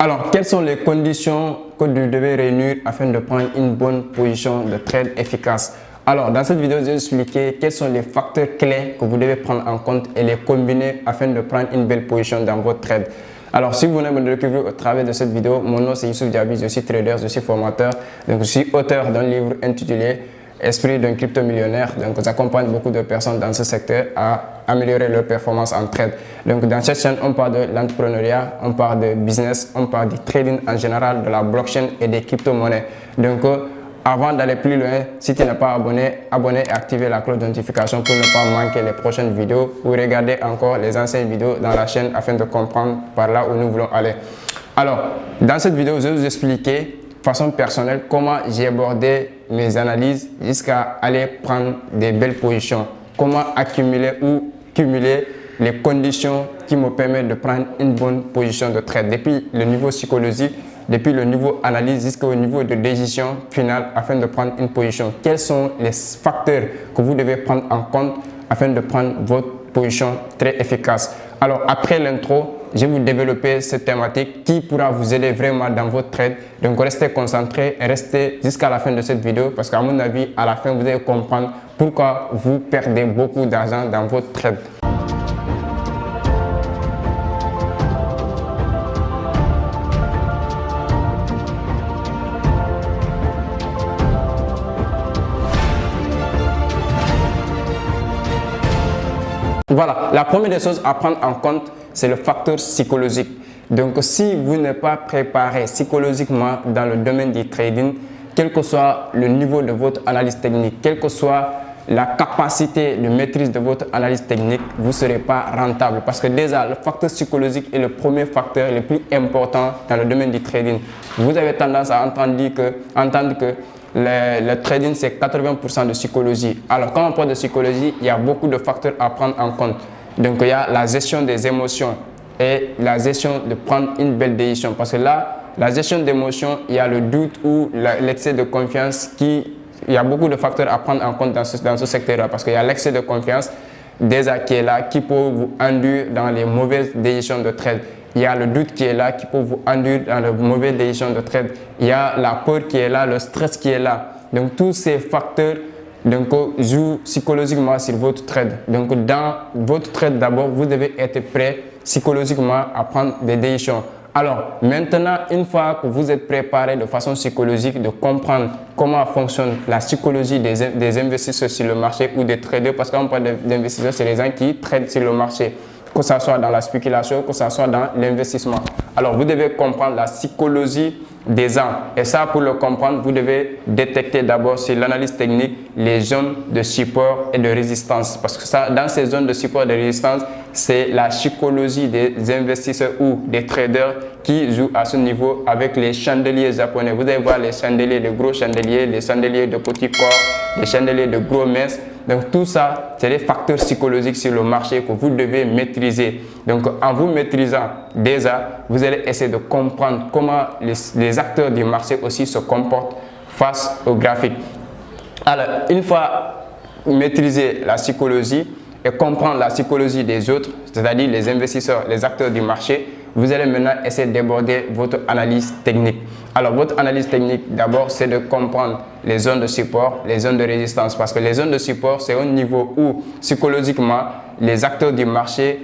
Alors, quelles sont les conditions que vous devez réunir afin de prendre une bonne position de trade efficace? Alors, dans cette vidéo, je vais expliquer quels sont les facteurs clés que vous devez prendre en compte et les combiner afin de prendre une belle position dans votre trade. Alors, si vous venez me découvrir au travers de cette vidéo, mon nom c'est Youssouf Diaby, je suis trader, je suis formateur, donc je suis auteur d'un livre intitulé Esprit d'un crypto-millionnaire. Donc, j'accompagne beaucoup de personnes dans ce secteur à améliorer leur performance en trade. Donc, dans cette chaîne, on parle de l'entrepreneuriat, on parle de business, on parle du trading en général, de la blockchain et des crypto-monnaies. Donc, avant d'aller plus loin, si tu n'es pas abonné, abonnez et activez la cloche de notification pour ne pas manquer les prochaines vidéos ou regardez encore les anciennes vidéos dans la chaîne afin de comprendre par là où nous voulons aller. Alors, dans cette vidéo, je vais vous expliquer de façon personnelle comment j'ai abordé mes analyses jusqu'à aller prendre des belles positions, comment accumuler ou cumuler les conditions qui me permettent de prendre une bonne position de trade depuis le niveau psychologique, depuis le niveau analyse jusqu'au niveau de décision finale afin de prendre une position. Quels sont les facteurs que vous devez prendre en compte afin de prendre votre position très efficace? Alors après l'intro, je vais vous développer cette thématique qui pourra vous aider vraiment dans votre trade. Donc restez concentrés et restez jusqu'à la fin de cette vidéo parce qu'à mon avis, à la fin, vous allez comprendre pourquoi vous perdez beaucoup d'argent dans votre trade. Voilà, la première des choses à prendre en compte, c'est le facteur psychologique. Donc, si vous n'êtes pas préparé psychologiquement dans le domaine du trading, quel que soit le niveau de votre analyse technique, quelle que soit la capacité de maîtrise de votre analyse technique, vous ne serez pas rentable. Parce que déjà, le facteur psychologique est le premier facteur le plus important dans le domaine du trading. Vous avez tendance à entendre que le trading, c'est 80% de psychologie. Alors, quand on parle de psychologie, il y a beaucoup de facteurs à prendre en compte. Donc, il y a la gestion des émotions et la gestion de prendre une belle décision. Parce que là, la gestion d'émotions, il y a le doute ou l'excès de confiance il y a beaucoup de facteurs à prendre en compte dans ce secteur-là. Parce qu'il y a l'excès de confiance déjà qui est là, qui peut vous induire dans les mauvaises décisions de trade. Il y a le doute qui est là, qui peut vous induire dans de mauvaises décisions de trade. Il y a la peur qui est là, le stress qui est là. Donc, tous ces facteurs jouent psychologiquement sur votre trade. Donc, dans votre trade, d'abord, vous devez être prêt psychologiquement à prendre des décisions. Alors, maintenant, une fois que vous êtes préparé de façon psychologique de comprendre comment fonctionne la psychologie des investisseurs sur le marché ou des traders, parce qu'on parle d'investisseurs, c'est les gens qui tradent sur le marché, que ce soit dans la spéculation, que ce soit dans l'investissement. Alors, vous devez comprendre la psychologie des gens. Et ça, pour le comprendre, vous devez détecter d'abord sur l'analyse technique les zones de support et de résistance. Parce que ça, dans ces zones de support et de résistance, c'est la psychologie des investisseurs ou des traders qui jouent à ce niveau avec les chandeliers japonais. Vous allez voir les chandeliers de gros chandeliers, les chandeliers de petits corps, les chandeliers de gros minces. Donc tout ça, c'est des facteurs psychologiques sur le marché que vous devez maîtriser. Donc en vous maîtrisant déjà, vous allez essayer de comprendre comment les acteurs du marché aussi se comportent face au graphique. Alors une fois maîtriser la psychologie et comprendre la psychologie des autres, c'est-à-dire les investisseurs, les acteurs du marché, vous allez maintenant essayer d'aborder votre analyse technique. Alors, votre analyse technique, d'abord, c'est de comprendre les zones de support, les zones de résistance. Parce que les zones de support, c'est au niveau où, psychologiquement, les acteurs du marché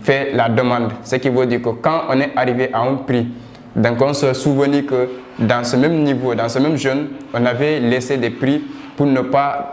font la demande. Ce qui veut dire que quand on est arrivé à un prix, donc on se souvient que dans ce même niveau, dans ce même zone, on avait laissé des prix pour ne pas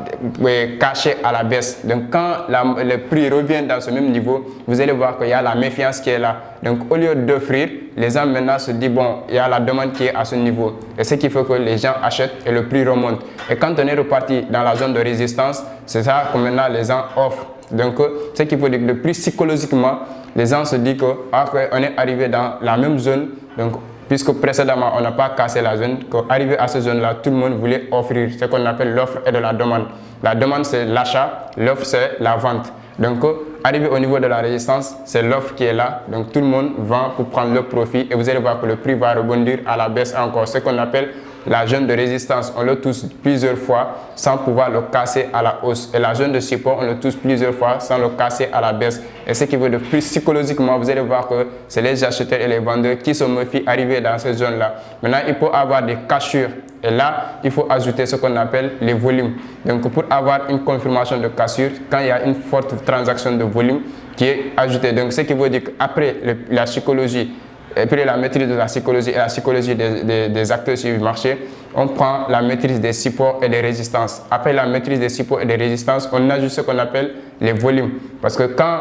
cacher à la baisse. Donc, quand le prix revient dans ce même niveau, vous allez voir qu'il y a la méfiance qui est là. Donc, au lieu d'offrir, les gens maintenant se disent, bon, il y a la demande qui est à ce niveau. Et ce qui fait que les gens achètent et le prix remonte. Et quand on est reparti dans la zone de résistance, c'est ça que maintenant les gens offrent. Donc, ce qui veut dire que depuis psychologiquement, les gens se disent qu'on est arrivé dans la même zone. Donc, puisque précédemment, on n'a pas cassé la zone, qu'arrivé à cette zone-là, tout le monde voulait offrir ce qu'on appelle l'offre et de la demande. La demande, c'est l'achat, l'offre, c'est la vente. Donc, arrivé au niveau de la résistance, c'est l'offre qui est là. Donc, tout le monde vend pour prendre le profit et vous allez voir que le prix va rebondir à la baisse encore. Ce qu'on appelle la zone de résistance, on le touche plusieurs fois sans pouvoir le casser à la hausse. Et la zone de support, on le touche plusieurs fois sans le casser à la baisse. Et ce qui veut de plus psychologiquement, vous allez voir que c'est les acheteurs et les vendeurs qui se méfient arriver dans cette zone-là. Maintenant, il peut avoir des cassures. Et là, il faut ajouter ce qu'on appelle les volumes. Donc, pour avoir une confirmation de cassure, quand il y a une forte transaction de volume qui est ajoutée. Donc, ce qui veut dire qu'après la psychologie, après la maîtrise de la psychologie et la psychologie des acteurs sur le marché, on prend la maîtrise des supports et des résistances. Après la maîtrise des supports et des résistances, on ajoute ce qu'on appelle les volumes. Parce que quand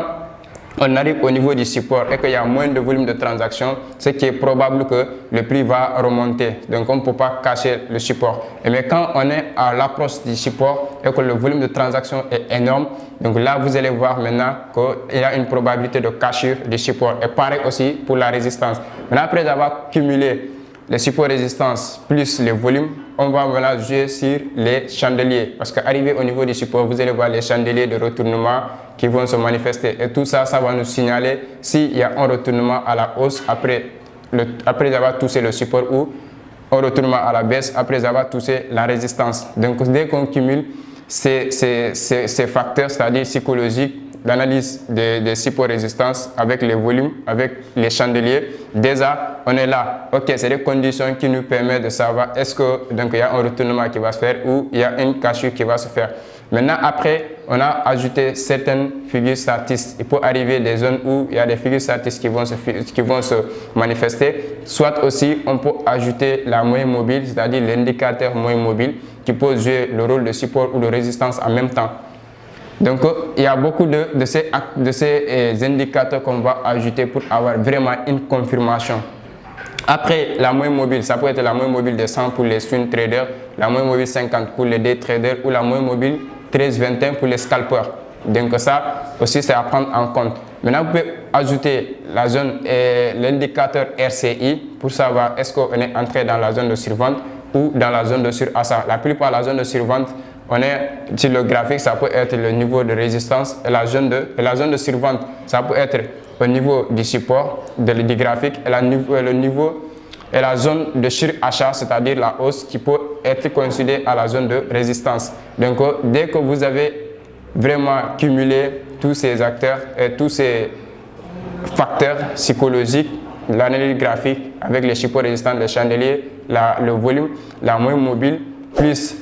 on arrive au niveau du support et qu'il y a moins de volume de transactions, c'est qu'il est probable que le prix va remonter. Donc, on ne peut pas cacher le support. Mais quand on est à l'approche du support et que le volume de transactions est énorme, donc là, vous allez voir maintenant qu'il y a une probabilité de cassure du support. Et pareil aussi pour la résistance. Maintenant, après avoir cumulé les supports résistance plus les volumes, on va voilà jouer sur les chandeliers. Parce qu'arrivé au niveau du support, vous allez voir les chandeliers de retournement qui vont se manifester. Et tout ça, ça va nous signaler s'il y a un retournement à la hausse après avoir touché le support ou un retournement à la baisse après avoir touché la résistance. Donc, dès qu'on cumule ces facteurs, c'est-à-dire psychologiques, l'analyse des supports résistance avec les volumes, avec les chandeliers, déjà on est là. Ok, c'est des conditions qui nous permettent de savoir est-ce que donc il y a un retournement qui va se faire ou il y a une cassure qui va se faire. Maintenant, après, on a ajouté certaines figures statistiques. Il peut arriver des zones où il y a des figures statistiques qui vont se manifester. Soit aussi, on peut ajouter la moyenne mobile, c'est-à-dire l'indicateur moyenne mobile qui peut jouer le rôle de support ou de résistance en même temps. Donc, il y a beaucoup de ces indicateurs qu'on va ajouter pour avoir vraiment une confirmation. Après, la moyenne mobile, ça peut être la moyenne mobile de 100 pour les swing traders, la moyenne mobile 50 pour les day traders ou la moyenne mobile 13-21 pour les scalpers. Donc ça aussi, c'est à prendre en compte. Maintenant, vous pouvez ajouter la zone et l'indicateur RCI pour savoir est-ce qu'on est entré dans la zone de survente ou dans la zone de surachat. La plupart de la zone de survente, on est sur le graphique, ça peut être le niveau de résistance et la zone de survente, ça peut être au niveau du support du graphique et et la zone de surachat, c'est-à-dire la hausse qui peut être considérée à la zone de résistance. Donc, dès que vous avez vraiment cumulé tous ces acteurs et tous ces facteurs psychologiques, l'analyse graphique avec les supports résistants, les chandeliers, le volume, la moyenne mobile, plus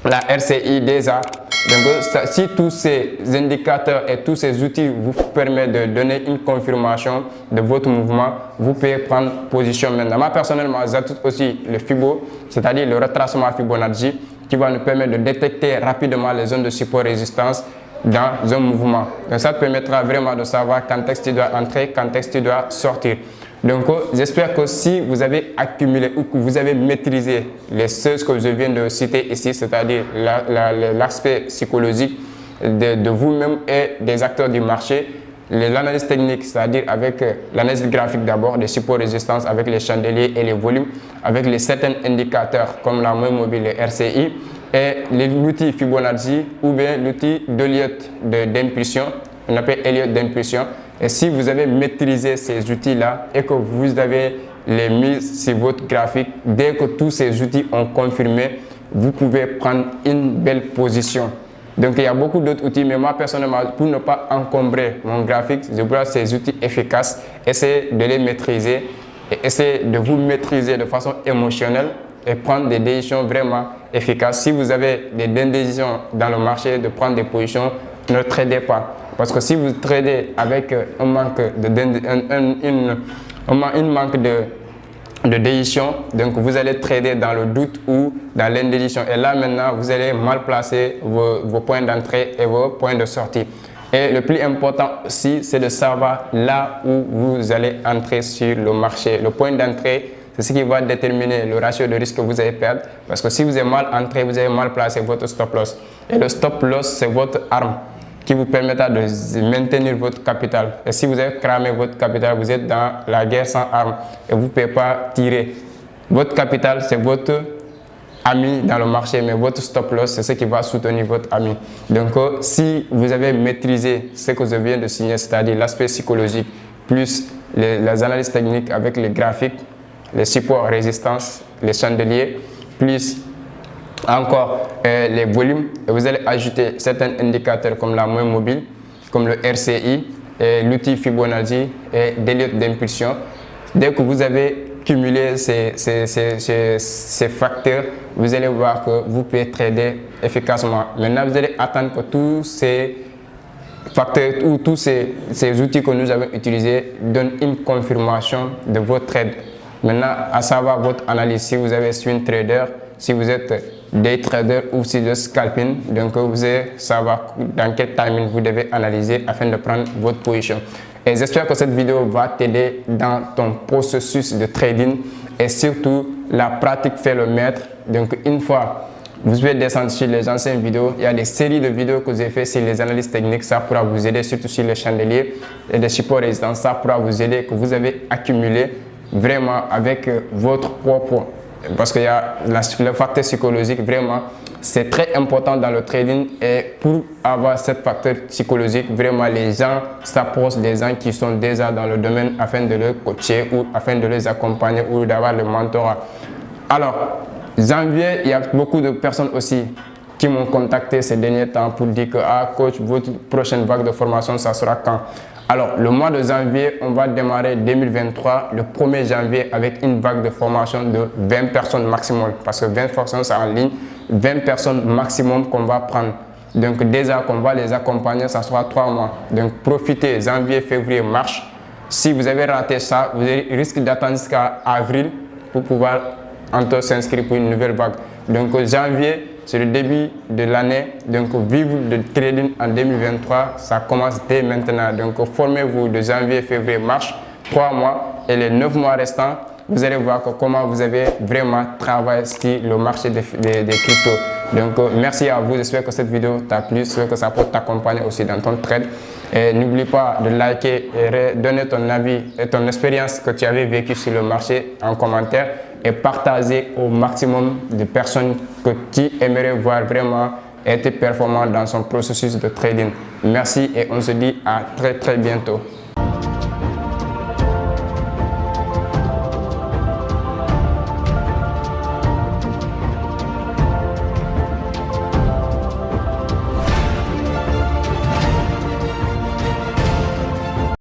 la RCI déjà. Donc, si tous ces indicateurs et tous ces outils vous permettent de donner une confirmation de votre mouvement, vous pouvez prendre position maintenant. Moi, personnellement, j'ajoute aussi le FIBO, c'est-à-dire le retracement Fibonacci, qui va nous permettre de détecter rapidement les zones de support résistance dans un mouvement. Donc, ça te permettra vraiment de savoir quand est-ce que tu dois entrer, quand est-ce que tu dois sortir. Donc, j'espère que si vous avez accumulé ou que vous avez maîtrisé les choses que je viens de citer ici, c'est-à-dire l'aspect psychologique de vous-même et des acteurs du marché, l'analyse technique, c'est-à-dire avec l'analyse graphique d'abord, des supports résistance avec les chandeliers et les volumes, avec les certains indicateurs comme la moyenne mobile et RCI, et l'outil Fibonacci ou bien l'outil d'Elliott d'impulsion, on appelle Elliott d'impulsion. Et si vous avez maîtrisé ces outils-là et que vous avez les mis sur votre graphique, dès que tous ces outils ont confirmé, vous pouvez prendre une belle position. Donc, il y a beaucoup d'autres outils, mais moi, personnellement, pour ne pas encombrer mon graphique, je vois ces outils efficaces, essayez de les maîtriser et essayez de vous maîtriser de façon émotionnelle et prendre des décisions vraiment efficaces. Si vous avez des décisions dans le marché de prendre des positions, ne tradez pas. Parce que si vous tradez avec un manque de décision, donc vous allez trader dans le doute ou dans l'indécision. Et là maintenant, vous allez mal placer vos points d'entrée et vos points de sortie. Et le plus important aussi, c'est de savoir là où vous allez entrer sur le marché. Le point d'entrée, c'est ce qui va déterminer le ratio de risque que vous allez perdre. Parce que si vous avez mal entré, vous avez mal placé votre stop loss. Et le stop loss, c'est votre arme qui vous permettra de maintenir votre capital. Et si vous avez cramé votre capital, vous êtes dans la guerre sans armes et vous ne pouvez pas tirer. Votre capital, c'est votre ami dans le marché, mais votre stop loss, c'est ce qui va soutenir votre ami. Donc, si vous avez maîtrisé ce que je viens de signer, c'est-à-dire l'aspect psychologique, plus les analyses techniques avec les graphiques, les supports résistance, les chandeliers, plus encore les volumes, et vous allez ajouter certains indicateurs comme la moyenne mobile, comme le RCI, l'outil Fibonacci et délai d'impulsion. Dès que vous avez cumulé ces facteurs, vous allez voir que vous pouvez trader efficacement. Maintenant, vous allez attendre que tous ces facteurs ou tous ces outils que nous avons utilisés donnent une confirmation de votre trade. Maintenant, à savoir votre analyse, si vous avez swing trader, si vous êtes day trader ou si vous êtes scalping, donc vous allez savoir dans quel timing vous devez analyser afin de prendre votre position. Et j'espère que cette vidéo va t'aider dans ton processus de trading et surtout la pratique fait le maître. Donc une fois vous pouvez descendre sur les anciennes vidéos, il y a des séries de vidéos que j'ai fait sur les analyses techniques, ça pourra vous aider surtout sur les chandeliers et des supports résistants, ça pourra vous aider que vous avez accumulé vraiment avec votre propre, parce qu'il y a le facteur psychologique, vraiment c'est très important dans le trading, et pour avoir ce facteur psychologique, vraiment les gens s'approchent des gens qui sont déjà dans le domaine afin de les coacher ou afin de les accompagner ou d'avoir le mentorat. Alors, janvier, il y a beaucoup de personnes aussi qui m'ont contacté ces derniers temps pour dire que coach, votre prochaine vague de formation, ça sera quand? Alors, le mois de janvier, on va démarrer 2023 le 1er janvier avec une vague de formation de 20 personnes maximum, parce que 20 personnes c'est en ligne, 20 personnes maximum qu'on va prendre. Donc déjà qu'on va les accompagner, ça sera 3 mois. Donc profitez, janvier, février, mars. Si vous avez raté ça, vous risquez d'attendre jusqu'à avril pour pouvoir encore s'inscrire pour une nouvelle vague. Donc janvier, c'est le début de l'année. Donc vivre le trading en 2023, ça commence dès maintenant. Donc formez-vous de janvier, février, mars, 3 mois, et les 9 mois restants, vous allez voir comment vous avez vraiment travaillé sur le marché des cryptos. Donc merci à vous, j'espère que cette vidéo t'a plu, j'espère que ça peut t'accompagner aussi dans ton trade. Et n'oublie pas de liker et donner ton avis et ton expérience que tu avais vécu sur le marché en commentaire, et partager au maximum de personnes que tu aimerais voir vraiment être performant dans son processus de trading. Merci et on se dit à très bientôt.